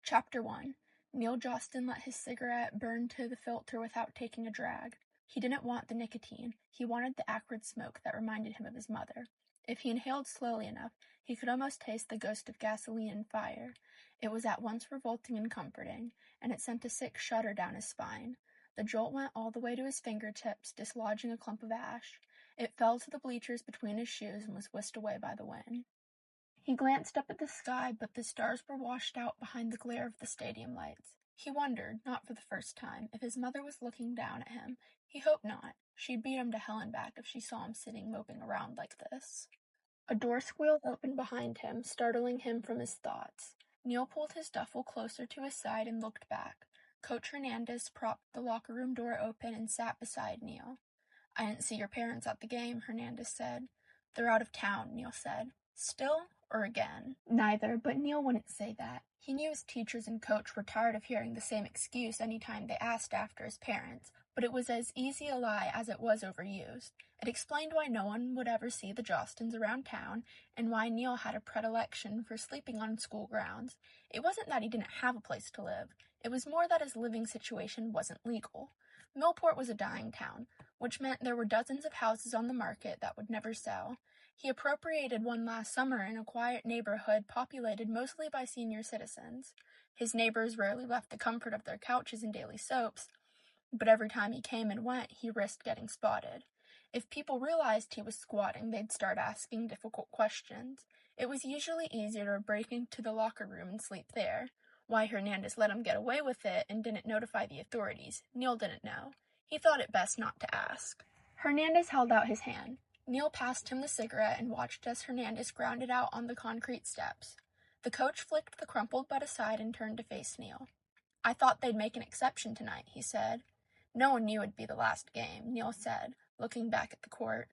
Chapter 1. Neil Jostin let his cigarette burn to the filter without taking a drag. He didn't want the nicotine. He wanted the acrid smoke that reminded him of his mother. If he inhaled slowly enough, he could almost taste the ghost of gasoline and fire. It was at once revolting and comforting, and it sent a sick shudder down his spine. The jolt went all the way to his fingertips, dislodging a clump of ash. It fell to the bleachers between his shoes and was whisked away by the wind. He glanced up at the sky, but the stars were washed out behind the glare of the stadium lights. He wondered, not for the first time, if his mother was looking down at him. He hoped not. She'd beat him to hell and back if she saw him sitting moping around like this. A door squealed open behind him, startling him from his thoughts. Neil pulled his duffel closer to his side and looked back. Coach Hernandez propped the locker room door open and sat beside Neil. "I didn't see your parents at the game," Hernandez said. "They're out of town," Neil said. "Still or again?" Neither, but Neil wouldn't say that. He knew his teachers and coach were tired of hearing the same excuse any time they asked after his parents, but it was as easy a lie as it was overused. It explained why no one would ever see the Jostins around town, and why Neil had a predilection for sleeping on school grounds. It wasn't that he didn't have a place to live. It was more that his living situation wasn't legal. Millport was a dying town, which meant there were dozens of houses on the market that would never sell. He appropriated one last summer in a quiet neighborhood populated mostly by senior citizens. His neighbors rarely left the comfort of their couches and daily soaps, but every time he came and went, he risked getting spotted. If people realized he was squatting, they'd start asking difficult questions. It was usually easier to break into the locker room and sleep there. Why Hernandez let him get away with it and didn't notify the authorities, Neil didn't know. He thought it best not to ask. Hernandez held out his hand. Neil passed him the cigarette and watched as Hernandez ground it out on the concrete steps. The coach flicked the crumpled butt aside and turned to face Neil. "I thought they'd make an exception tonight," he said. "No one knew it'd be the last game," Neil said, looking back at the court.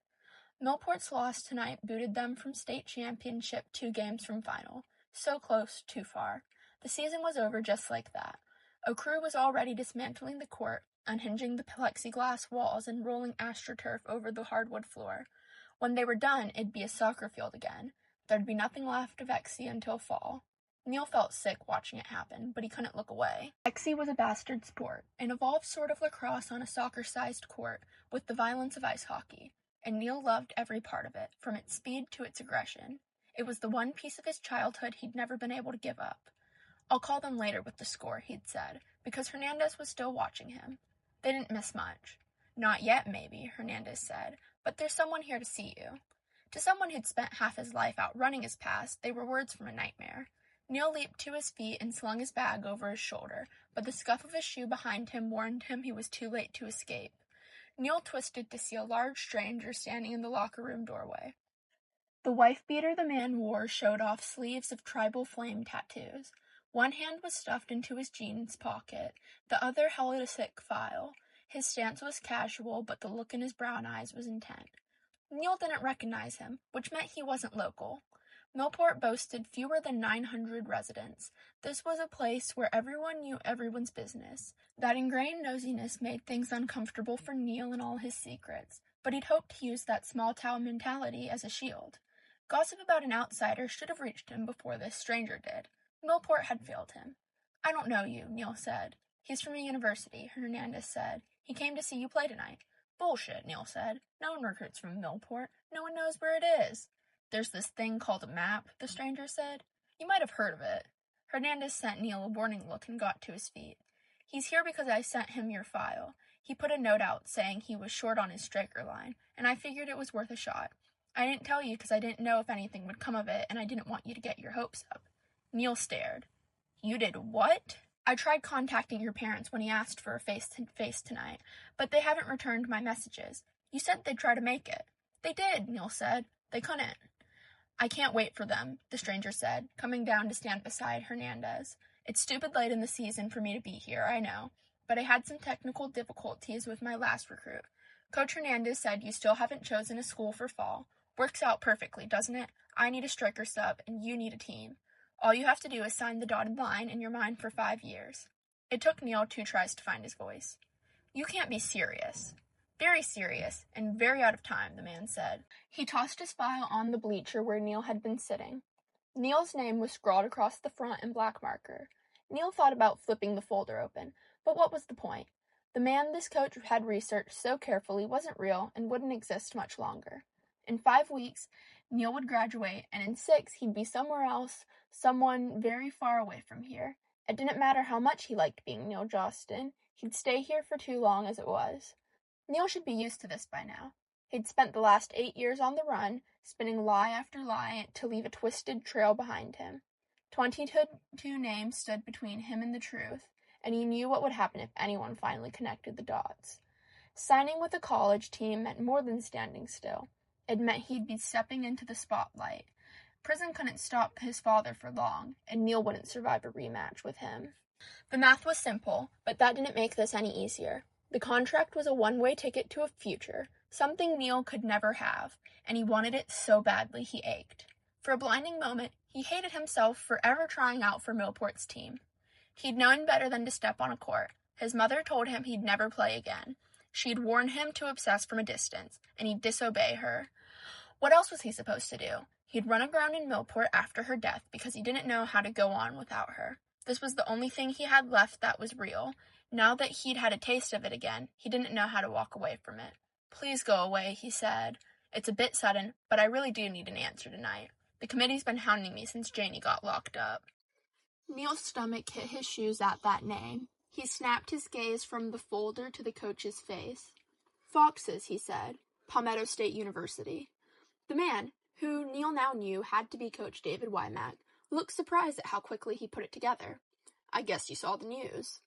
Millport's loss tonight booted them from state championship 2 games from final. So close, too far. The season was over just like that. A crew was already dismantling the court, unhinging the plexiglass walls and rolling astroturf over the hardwood floor. When they were done, it'd be a soccer field again. There'd be nothing left of Exie until fall. Neil felt sick watching it happen, but he couldn't look away. Exie was a bastard sport, an evolved sort of lacrosse on a soccer-sized court, with the violence of ice hockey, and Neil loved every part of it, from its speed to its aggression. It was the one piece of his childhood he'd never been able to give up. "I'll call them later with the score," he'd said, because Hernandez was still watching him. They didn't miss much. "Not yet, maybe," Hernandez said, "but there's someone here to see you." To someone who'd spent half his life outrunning his past, they were words from a nightmare. Neil leaped to his feet and slung his bag over his shoulder, but the scuff of his shoe behind him warned him he was too late to escape. Neil twisted to see a large stranger standing in the locker room doorway. The wife-beater the man wore showed off sleeves of tribal flame tattoos. One hand was stuffed into his jeans pocket, the other held a thick file. His stance was casual, but the look in his brown eyes was intent. Neil didn't recognize him, which meant he wasn't local. Millport boasted fewer than 900 residents. This was a place where everyone knew everyone's business. That ingrained nosiness made things uncomfortable for Neil and all his secrets, but he'd hoped to use that small-town mentality as a shield. Gossip about an outsider should have reached him before this stranger did. Millport had failed him. "I don't know you," Neil said. "He's from a university," Hernandez said. "He came to see you play tonight." "Bullshit," Neil said. "No one recruits from Millport. No one knows where it is." "There's this thing called a map," the stranger said. "You might have heard of it." Hernandez sent Neil a warning look and got to his feet. "He's here because I sent him your file." He put a note out saying he was short on his striker line, and I figured it was worth a shot. "I didn't tell you because I didn't know if anything would come of it, and I didn't want you to get your hopes up." Neil stared. "You did what?" "I tried contacting your parents when he asked for a face-to-face tonight, but they haven't returned my messages. You said they'd try to make it." "They did," Neil said. "They couldn't." "I can't wait for them," the stranger said, coming down to stand beside Hernandez. "It's stupid late in the season for me to be here, I know, but I had some technical difficulties with my last recruit. Coach Hernandez said you still haven't chosen a school for fall. Works out perfectly, doesn't it? I need a striker sub, and you need a team. All you have to do is sign the dotted line, and you're mine for 5 years. It took Neil 2 tries to find his voice. "You can't be serious." "Very serious, and very out of time," the man said. He tossed his file on the bleacher where Neil had been sitting. Neil's name was scrawled across the front in black marker. Neil thought about flipping the folder open, but what was the point? The man this coach had researched so carefully wasn't real and wouldn't exist much longer. In 5 weeks, Neil would graduate, and in 6, he'd be somewhere else, someone very far away from here. It didn't matter how much he liked being Neil Jostin. He'd stay here for too long as it was. Neil should be used to this by now. He'd spent the last 8 years on the run, spinning lie after lie to leave a twisted trail behind him. 22 names stood between him and the truth, and he knew what would happen if anyone finally connected the dots. Signing with a college team meant more than standing still. It meant he'd be stepping into the spotlight. Prison couldn't stop his father for long, and Neil wouldn't survive a rematch with him. The math was simple, but that didn't make this any easier. The contract was a one-way ticket to a future, something Neil could never have, and he wanted it so badly he ached. For a blinding moment, he hated himself for ever trying out for Millport's team. He'd known better than to step on a court. His mother told him he'd never play again. She'd warned him to obsess from a distance, and he'd disobey her. What else was he supposed to do? He'd run aground in Millport after her death because he didn't know how to go on without her. This was the only thing he had left that was real. Now that he'd had a taste of it again, he didn't know how to walk away from it. "Please go away," he said. "It's a bit sudden, but I really do need an answer tonight. The committee's been hounding me since Janie got locked up." Neil's stomach hit his shoes at that name. He snapped his gaze from the folder to the coach's face. "Foxes," he said. "Palmetto State University." The man, who Neil now knew had to be Coach David Wymack, looked surprised at how quickly he put it together. "I guess you saw the news."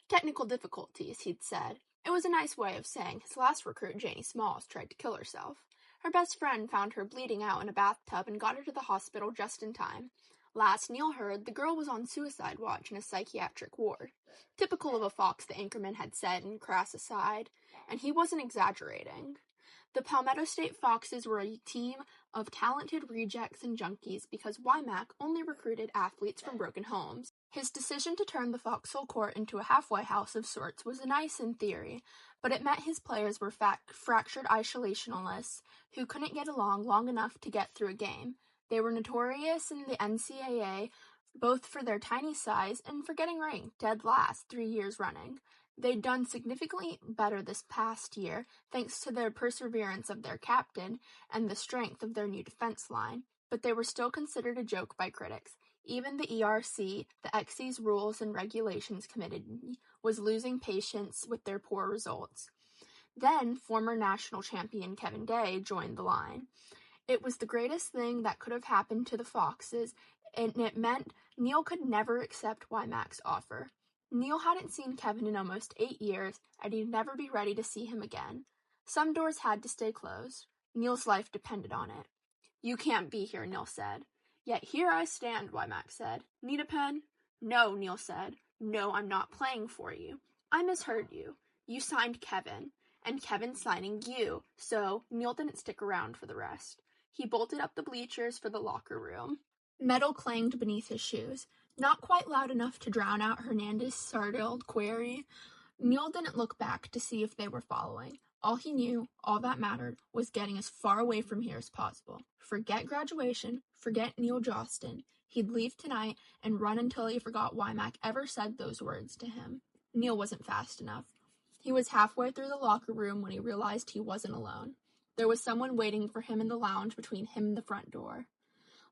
"Technical difficulties," he'd said. It was a nice way of saying his last recruit, Janie Smalls, tried to kill herself. Her best friend found her bleeding out in a bathtub and got her to the hospital just in time. Last Neil heard, the girl was on suicide watch in a psychiatric ward. Typical of a Fox, the anchorman had said in crass aside, and he wasn't exaggerating. The Palmetto State Foxes were a team of talented rejects and junkies because Wymack only recruited athletes from broken homes. His decision to turn the Foxhole court into a halfway house of sorts was nice in theory, but it meant his players were fractured isolationalists who couldn't get along long enough to get through a game. They were notorious in the NCAA, both for their tiny size and for getting ranked dead last 3 years running. They'd done significantly better this past year, thanks to the perseverance of their captain and the strength of their new defense line, but they were still considered a joke by critics. Even the ERC, the XC's Rules and Regulations Committee, was losing patience with their poor results. Then, former national champion Kevin Day joined the line. It was the greatest thing that could have happened to the Foxes, and it meant Neil could never accept Wymack's offer. Neil hadn't seen Kevin in almost 8 years, and he'd never be ready to see him again. Some doors had to stay closed. Neil's life depended on it. "You can't be here," Neil said. "Yet here I stand," Wymack said. "Need a pen?" "No," Neil said. "No, I'm not playing for you. I misheard you. You signed Kevin, and Kevin's signing you, so Neil didn't stick around for the rest." He bolted up the bleachers for the locker room. Metal clanged beneath his shoes, not quite loud enough to drown out Hernandez's startled query. Neil didn't look back to see if they were following. All he knew, all that mattered, was getting as far away from here as possible. Forget graduation, forget Neil Jostin. He'd leave tonight and run until he forgot Wymack ever said those words to him. Neil wasn't fast enough. He was halfway through the locker room when he realized he wasn't alone. There was someone waiting for him in the lounge between him and the front door.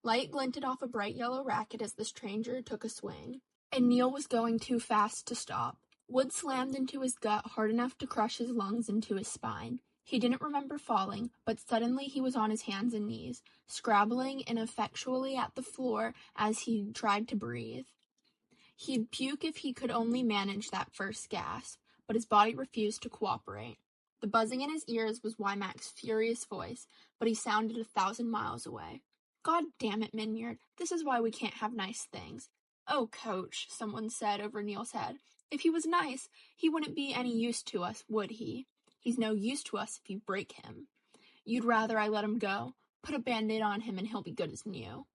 Light glinted off a bright yellow racket as the stranger took a swing, and Neil was going too fast to stop. Wood slammed into his gut hard enough to crush his lungs into his spine. He didn't remember falling, but suddenly he was on his hands and knees, scrabbling ineffectually at the floor as he tried to breathe. He'd puke if he could only manage that first gasp, but his body refused to cooperate. The buzzing in his ears was Wymack's furious voice, but he sounded 1,000 miles away. "God damn it, Minyard, this is why we can't have nice things." "Oh, Coach," someone said over Neil's head. "If he was nice, he wouldn't be any use to us, would he? He's no use to us if you break him. You'd rather I let him go? Put a Band-Aid on him and he'll be good as new."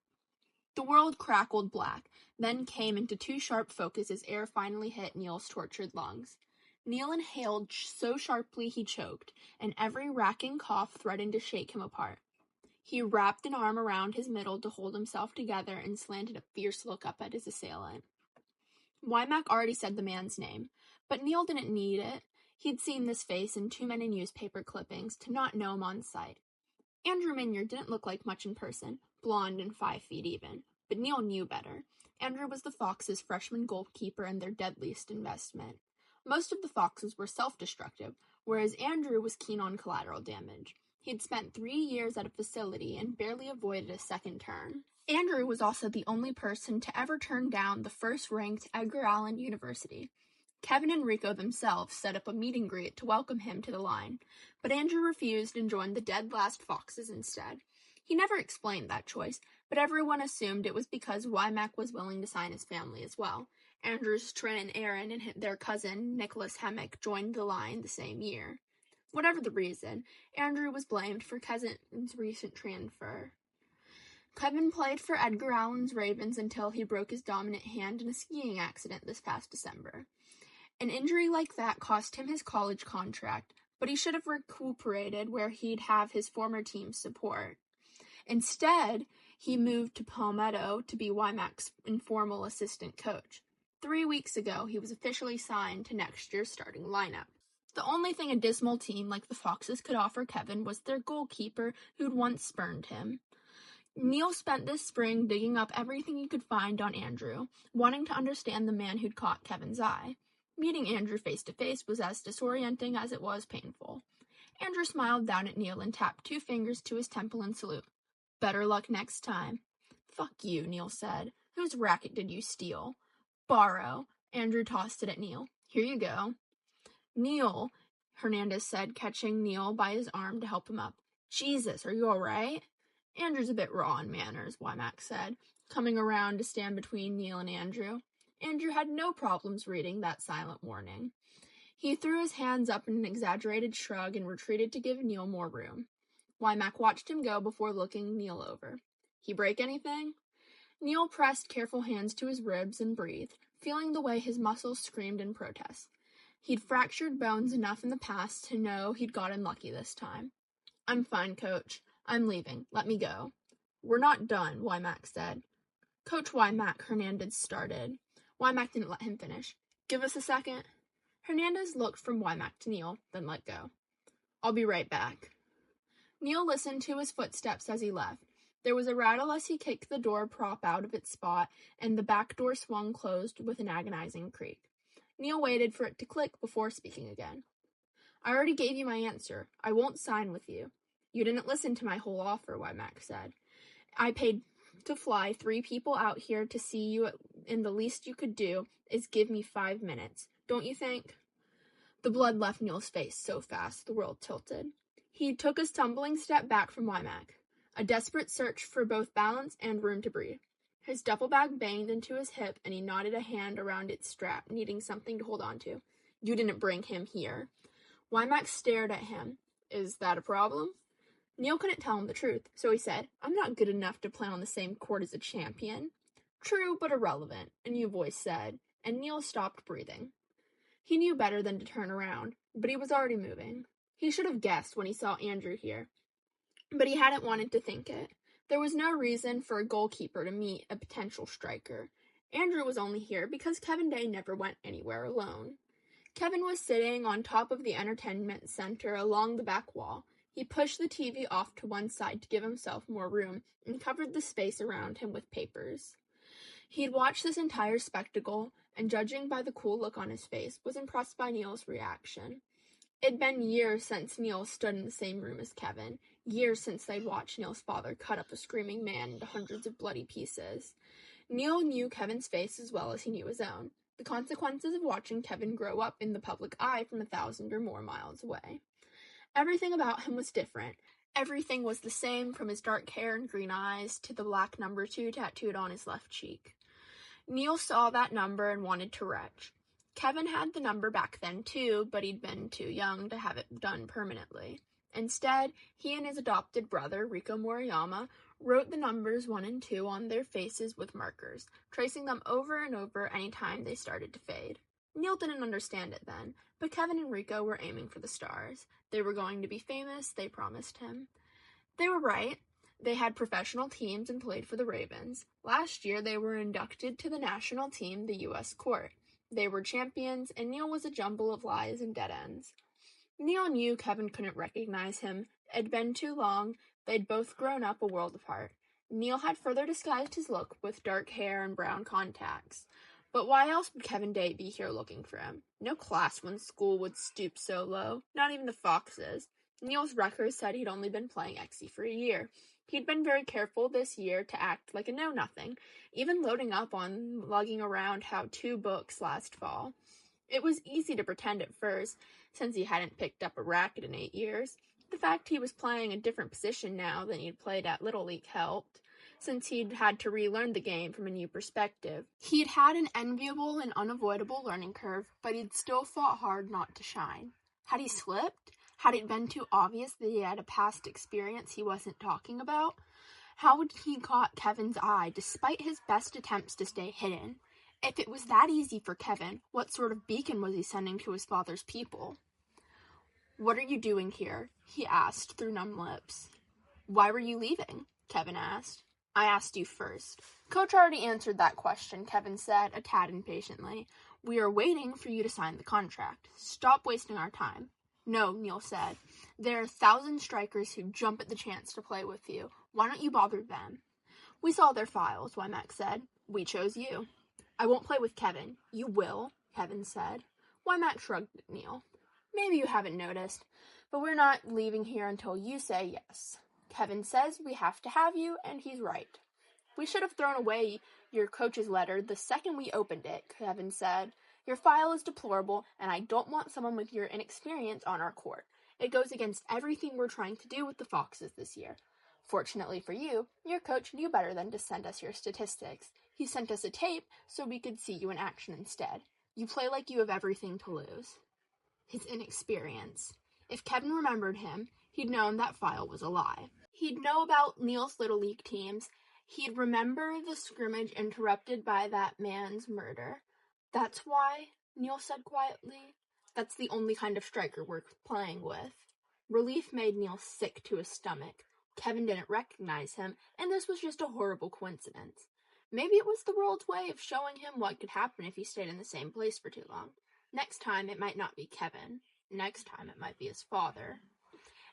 The world crackled black, then came into too sharp focus as air finally hit Neil's tortured lungs. Neil inhaled so sharply he choked, and every racking cough threatened to shake him apart. He wrapped an arm around his middle to hold himself together and slanted a fierce look up at his assailant. Wymack already said the man's name, but Neil didn't need it. He'd seen this face in too many newspaper clippings to not know him on sight. Andrew Minyard didn't look like much in person, blonde and 5 feet even, but Neil knew better. Andrew was the Foxes' freshman goalkeeper and their deadliest investment. Most of the Foxes were self-destructive, whereas Andrew was keen on collateral damage. He'd spent 3 years at a facility and barely avoided a second turn. Andrew was also the only person to ever turn down the first-ranked Edgar Allan University. Kevin and Rico themselves set up a meet and greet to welcome him to the line, but Andrew refused and joined the dead last Foxes instead. He never explained that choice, but everyone assumed it was because Wymack was willing to sign his family as well. Andrew's twin Aaron and their cousin, Nicholas Hemmick, joined the line the same year. Whatever the reason, Andrew was blamed for Kevin's recent transfer. Kevin played for Edgar Allan's Ravens until he broke his dominant hand in a skiing accident this past December. An injury like that cost him his college contract, but he should have recuperated where he'd have his former team's support. Instead, he moved to Palmetto to be Wymack's informal assistant coach. 3 weeks ago, he was officially signed to next year's starting lineup. The only thing a dismal team like the Foxes could offer Kevin was their goalkeeper who'd once spurned him. Neil spent this spring digging up everything he could find on Andrew, wanting to understand the man who'd caught Kevin's eye. Meeting Andrew face-to-face was as disorienting as it was painful. Andrew smiled down at Neil and tapped 2 fingers to his temple in salute. Better luck next time. Fuck you, Neil said. Whose racket did you steal? Borrow. Andrew tossed it at Neil. Here you go. Neil, Hernandez said, catching Neil by his arm to help him up. Jesus, are you all right? Andrew's a bit raw in manners, Wymack said, coming around to stand between Neil and Andrew. Andrew had no problems reading that silent warning. He threw his hands up in an exaggerated shrug and retreated to give Neil more room. Wymack watched him go before looking Neil over. He break anything? Neil pressed careful hands to his ribs and breathed, feeling the way his muscles screamed in protest. He'd fractured bones enough in the past to know he'd gotten lucky this time. I'm fine, Coach. I'm leaving. Let me go. We're not done, Wymack said. Coach Wymack, Hernandez started. Wymack didn't let him finish. Give us a second. Hernandez looked from Wymack to Neil, then let go. I'll be right back. Neil listened to his footsteps as he left. There was a rattle as he kicked the door prop out of its spot, and the back door swung closed with an agonizing creak. Neil waited for it to click before speaking again. I already gave you my answer. I won't sign with you. You didn't listen to my whole offer, Wymack said. I paid to fly 3 people out here to see you, and the least you could do is give me 5 minutes. Don't you think? The blood left Neil's face so fast the world tilted. He took a stumbling step back from Wymack, a desperate search for both balance and room to breathe. His duffel bag banged into his hip, and he knotted a hand around its strap, needing something to hold on to. You didn't bring him here. Wymack stared at him. Is that a problem? Neil couldn't tell him the truth, so he said, I'm not good enough to play on the same court as a champion. True, but irrelevant, a new voice said, and Neil stopped breathing. He knew better than to turn around, but he was already moving. He should have guessed when he saw Andrew here, but he hadn't wanted to think it. There was no reason for a goalkeeper to meet a potential striker. Andrew was only here because Kevin Day never went anywhere alone. Kevin was sitting on top of the entertainment center along the back wall. He pushed the TV off to one side to give himself more room and covered the space around him with papers. He'd watched this entire spectacle, and judging by the cool look on his face, was impressed by Neil's reaction. It'd been years since Neil stood in the same room as Kevin, years since they'd watched Neil's father cut up a screaming man into hundreds of bloody pieces. Neil knew Kevin's face as well as he knew his own, the consequences of watching Kevin grow up in the public eye from 1,000 or more miles away. Everything about him was different. Everything was the same, from his dark hair and green eyes to the black number 2 tattooed on his left cheek. Neil saw that number and wanted to retch. Kevin had the number back then too, but he'd been too young to have it done permanently. Instead, he and his adopted brother, Rico Moriyama, wrote the numbers 1 and 2 on their faces with markers, tracing them over and over any time they started to fade. Neil didn't understand it then, but Kevin and Rico were aiming for the stars. They were going to be famous, they promised him. They were right. They had professional teams and played for the Ravens. Last year, they were inducted to the national team, the U.S. Court. They were champions, and Neil was a jumble of lies and dead ends. Neil knew Kevin couldn't recognize him. It had been too long. They'd both grown up a world apart. Neil had further disguised his look with dark hair and brown contacts. But why else would Kevin Day be here looking for him? No classroom school would stoop so low, not even the Foxes. Neil's record said he'd only been playing Exy for a year. He'd been very careful this year to act like a know-nothing, even loading up on lugging around how-to books last fall. It was easy to pretend at first, since he hadn't picked up a racket in 8 years. The fact he was playing a different position now than he'd played at Little League helped, since he'd had to relearn the game from a new perspective. He'd had an enviable and unavoidable learning curve, but he'd still fought hard not to shine. Had he slipped? Had it been too obvious that he had a past experience he wasn't talking about? How would he caught Kevin's eye, despite his best attempts to stay hidden? If it was that easy for Kevin, what sort of beacon was he sending to his father's people? "What are you doing here?" he asked through numb lips. "Why were you leaving?" Kevin asked. "I asked you first." "Coach already answered that question," Kevin said, a tad impatiently. "We are waiting for you to sign the contract. Stop wasting our time." "No," Neil said. "There are 1,000 strikers who jump at the chance to play with you. Why don't you bother them?" "We saw their files," Wymack said. "We chose you." "I won't play with Kevin." "You will," Kevin said. Wymack shrugged at Neil. "Maybe you haven't noticed, but we're not leaving here until you say yes. Kevin says we have to have you, and he's right." "We should have thrown away your coach's letter the second we opened it," Kevin said. "Your file is deplorable, and I don't want someone with your inexperience on our court. It goes against everything we're trying to do with the Foxes this year. Fortunately for you, your coach knew better than to send us your statistics. He sent us a tape so we could see you in action instead. You play like you have everything to lose." His inexperience. If Kevin remembered him, he'd known that file was a lie. He'd know about Neil's Little League teams. He'd remember the scrimmage interrupted by that man's murder. "That's why?" Neil said quietly. "That's the only kind of striker we're playing with." Relief made Neil sick to his stomach. Kevin didn't recognize him, and this was just a horrible coincidence. Maybe it was the world's way of showing him what could happen if he stayed in the same place for too long. Next time, it might not be Kevin. Next time, it might be his father.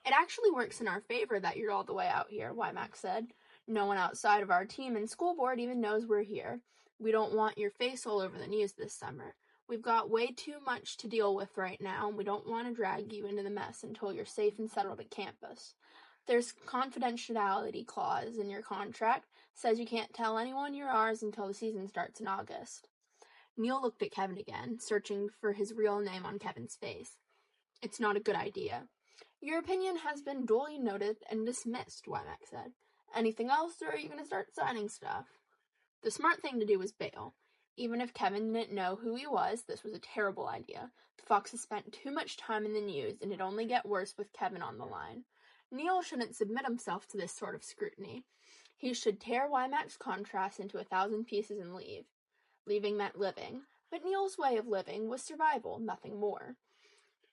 "It actually works in our favor that you're all the way out here," Wymack said. "No one outside of our team and school board even knows we're here. We don't want your face all over the news this summer. We've got way too much to deal with right now, and we don't want to drag you into the mess until you're safe and settled at campus. There's a confidentiality clause in your contract. Says you can't tell anyone you're ours until the season starts in August." Neil looked at Kevin again, searching for his real name on Kevin's face. "It's not a good idea." "Your opinion has been duly noted and dismissed," Wymack said. "Anything else, or are you going to start signing stuff?" The smart thing to do was bail. Even if Kevin didn't know who he was, this was a terrible idea. The Foxes spent too much time in the news, and it'd only get worse with Kevin on the line. Neil shouldn't submit himself to this sort of scrutiny. He should tear Wymack's contrast into 1,000 pieces and leave. Leaving meant living, but Neil's way of living was survival, nothing more.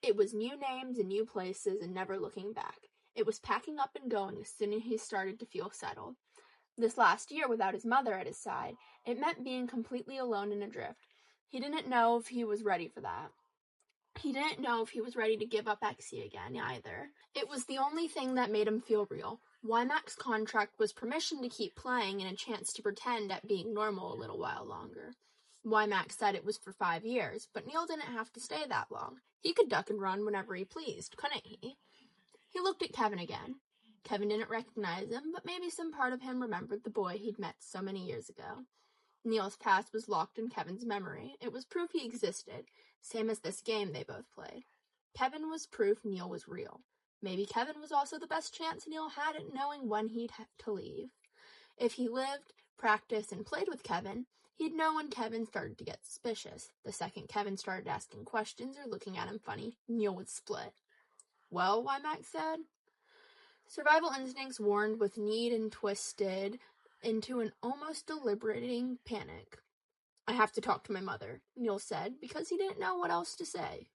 It was new names and new places and never looking back. It was packing up and going as soon as he started to feel settled. This last year, without his mother at his side, it meant being completely alone and adrift. He didn't know if he was ready for that. He didn't know if he was ready to give up Exy again, either. It was the only thing that made him feel real. Wymack's contract was permission to keep playing and a chance to pretend at being normal a little while longer. Wymack said it was for 5 years, but Neil didn't have to stay that long. He could duck and run whenever he pleased, couldn't he? He looked at Kevin again. Kevin didn't recognize him, but maybe some part of him remembered the boy he'd met so many years ago. Neil's past was locked in Kevin's memory. It was proof he existed, same as this game they both played. Kevin was proof Neil was real. Maybe Kevin was also the best chance Neil had at knowing when he'd have to leave. If he lived, practiced, and played with Kevin, he'd know when Kevin started to get suspicious. The second Kevin started asking questions or looking at him funny, Neil would split. "Well," Wymack said. Survival instincts warned with need and twisted into an almost deliberating panic. "I have to talk to my mother," Neil said, because he didn't know what else to say.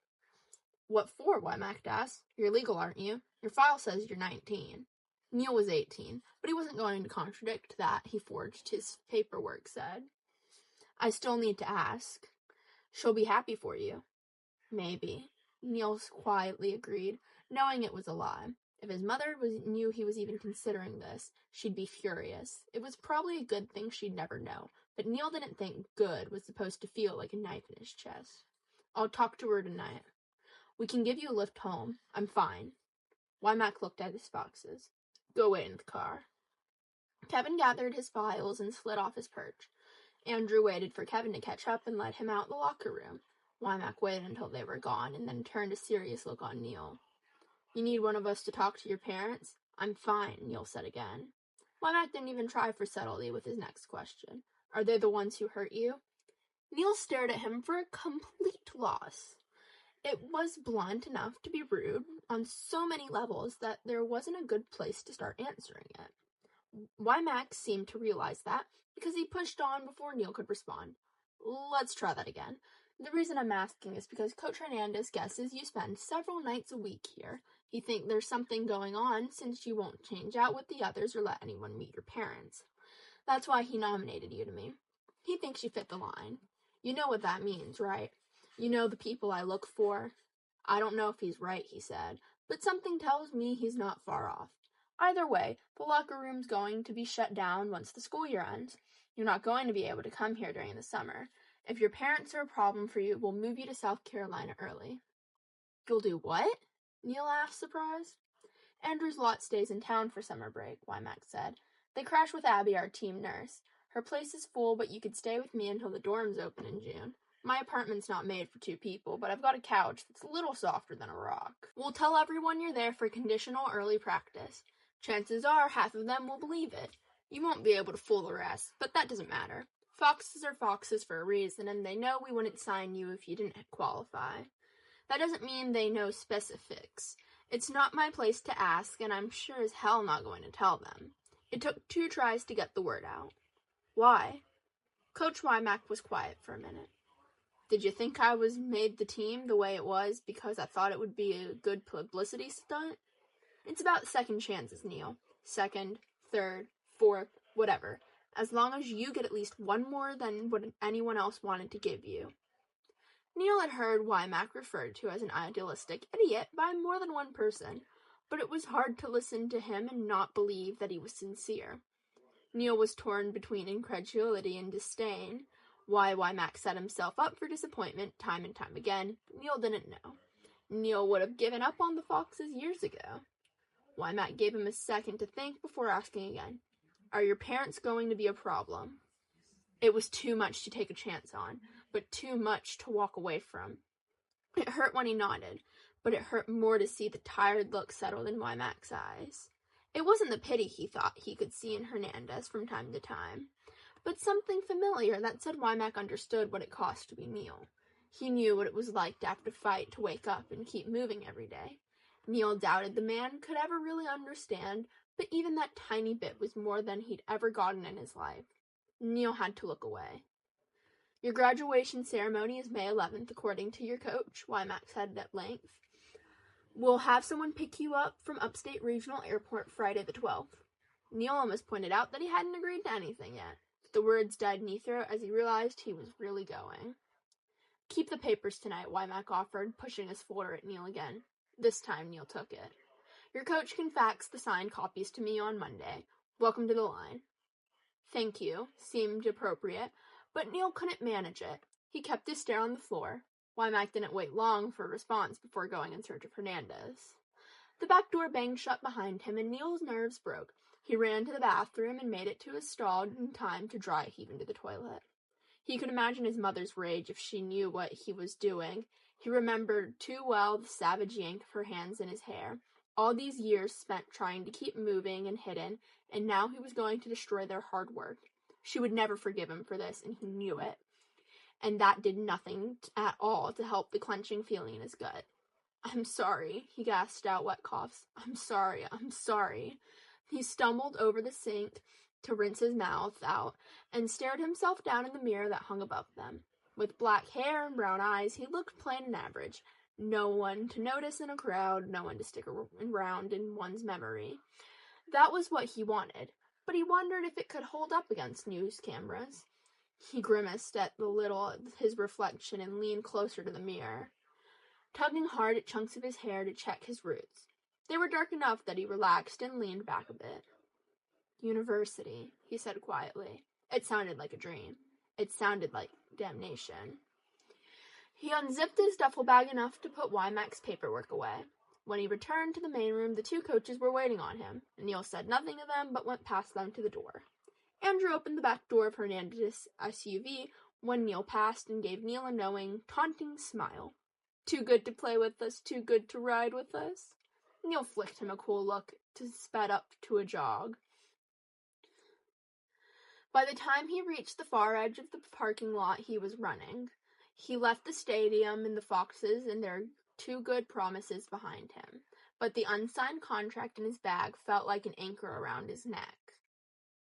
"What for?" Wymack asked. "You're legal, aren't you? Your file says you're 19. Neil was 18, but he wasn't going to contradict that he forged his paperwork said. I still need to ask. She'll be happy for you. Maybe. Neil quietly agreed, knowing it was a lie. If his mother knew he was even considering this, she'd be furious. It was probably a good thing she'd never know, but Neil didn't think good was supposed to feel like a knife in his chest. I'll talk to her tonight. We can give you a lift home. I'm fine. Wymack looked at his boxes. Go wait in the car. Kevin gathered his files and slid off his perch. Andrew waited for Kevin to catch up and led him out the locker room. Wymack waited until they were gone and then turned a serious look on Neil. You need one of us to talk to your parents? I'm fine, Neil said again. Wymack didn't even try for subtlety with his next question. Are they the ones who hurt you? Neil stared at him for a complete loss. It was blunt enough to be rude on so many levels that there wasn't a good place to start answering it. Wymack seemed to realize that because he pushed on before Neil could respond. Let's try that again. The reason I'm asking is because Coach Hernandez guesses you spend several nights a week here. He thinks there's something going on since you won't change out with the others or let anyone meet your parents. That's why he nominated you to me. He thinks you fit the line. You know what that means, right? You know the people I look for. I don't know if he's right, he said, but something tells me he's not far off. Either way, the locker room's going to be shut down once the school year ends. You're not going to be able to come here during the summer. If your parents are a problem for you, we'll move you to South Carolina early. You'll do what? Neil asked, surprised. Andrew's lot stays in town for summer break, Wymack said. They crash with Abby, our team nurse. Her place is full, but you could stay with me until the dorms open in June. My apartment's not made for 2 people, but I've got a couch that's a little softer than a rock. We'll tell everyone you're there for conditional early practice. Chances are half of them will believe it. You won't be able to fool the rest, but that doesn't matter. Foxes are foxes for a reason, and they know we wouldn't sign you if you didn't qualify. That doesn't mean they know specifics. It's not my place to ask, and I'm sure as hell not going to tell them. It took 2 tries to get the word out. Why? Coach Wymack was quiet for a minute. Did you think I was made the team the way it was because I thought it would be a good publicity stunt? It's about second chances, Neil. 2nd, 3rd, 4th, whatever. As long as you get at least one more than what anyone else wanted to give you. Neil had heard Wymack referred to as an idealistic idiot by more than one person, but it was hard to listen to him and not believe that he was sincere. Neil was torn between incredulity and disdain. Why Wymack set himself up for disappointment time and time again, Neil didn't know. Neil would have given up on the Foxes years ago. Wymack gave him a second to think before asking again. Are your parents going to be a problem? It was too much to take a chance on, but too much to walk away from. It hurt when he nodded, but it hurt more to see the tired look settled in Wymack's eyes. It wasn't the pity he thought he could see in Hernandez from time to time, but something familiar that said Wymack understood what it cost to be Neil. He knew what it was like to have to fight to wake up and keep moving every day. Neil doubted the man could ever really understand, but even that tiny bit was more than he'd ever gotten in his life. Neil had to look away. Your graduation ceremony is May 11th, according to your coach, Wymack said at length. We'll have someone pick you up from Upstate Regional Airport Friday the 12th. Neil almost pointed out that he hadn't agreed to anything yet. The words died in his throat as he realized he was really going. Keep the papers tonight, Wymack offered, pushing his folder at Neil again. This time Neil took it. Your coach can fax the signed copies to me on Monday. Welcome to the line. Thank you, seemed appropriate, but Neil couldn't manage it. He kept his stare on the floor. Wymack didn't wait long for a response before going in search of Hernandez. The back door banged shut behind him, and Neil's nerves broke. He ran to the bathroom and made it to his stall in time to dry heave into the toilet. He could imagine his mother's rage if she knew what he was doing. He remembered too well the savage yank of her hands in his hair. All these years spent trying to keep moving and hidden, and now he was going to destroy their hard work. She would never forgive him for this, and he knew it. And that did nothing at all to help the clenching feeling in his gut. I'm sorry, he gasped out wet coughs. I'm sorry. He stumbled over the sink to rinse his mouth out and stared himself down in the mirror that hung above them. With black hair and brown eyes, he looked plain and average. No one to notice in a crowd, no one to stick around in one's memory. That was what he wanted, but he wondered if it could hold up against news cameras. He grimaced at the little of his reflection and leaned closer to the mirror, tugging hard at chunks of his hair to check his roots. They were dark enough that he relaxed and leaned back a bit. University, he said quietly. It sounded like a dream. It sounded like damnation. He unzipped his duffel bag enough to put Wymack's paperwork away. When he returned to the main room, the two coaches were waiting on him, and Neil said nothing to them but went past them to the door. Andrew opened the back door of Hernandez's SUV when Neil passed and gave Neil a knowing, taunting smile. Too good to play with us, too good to ride with us? Neil flicked him a cool look to sped up to a jog. By the time he reached the far edge of the parking lot, he was running. He left the stadium and the Foxes and their two good promises behind him, but the unsigned contract in his bag felt like an anchor around his neck.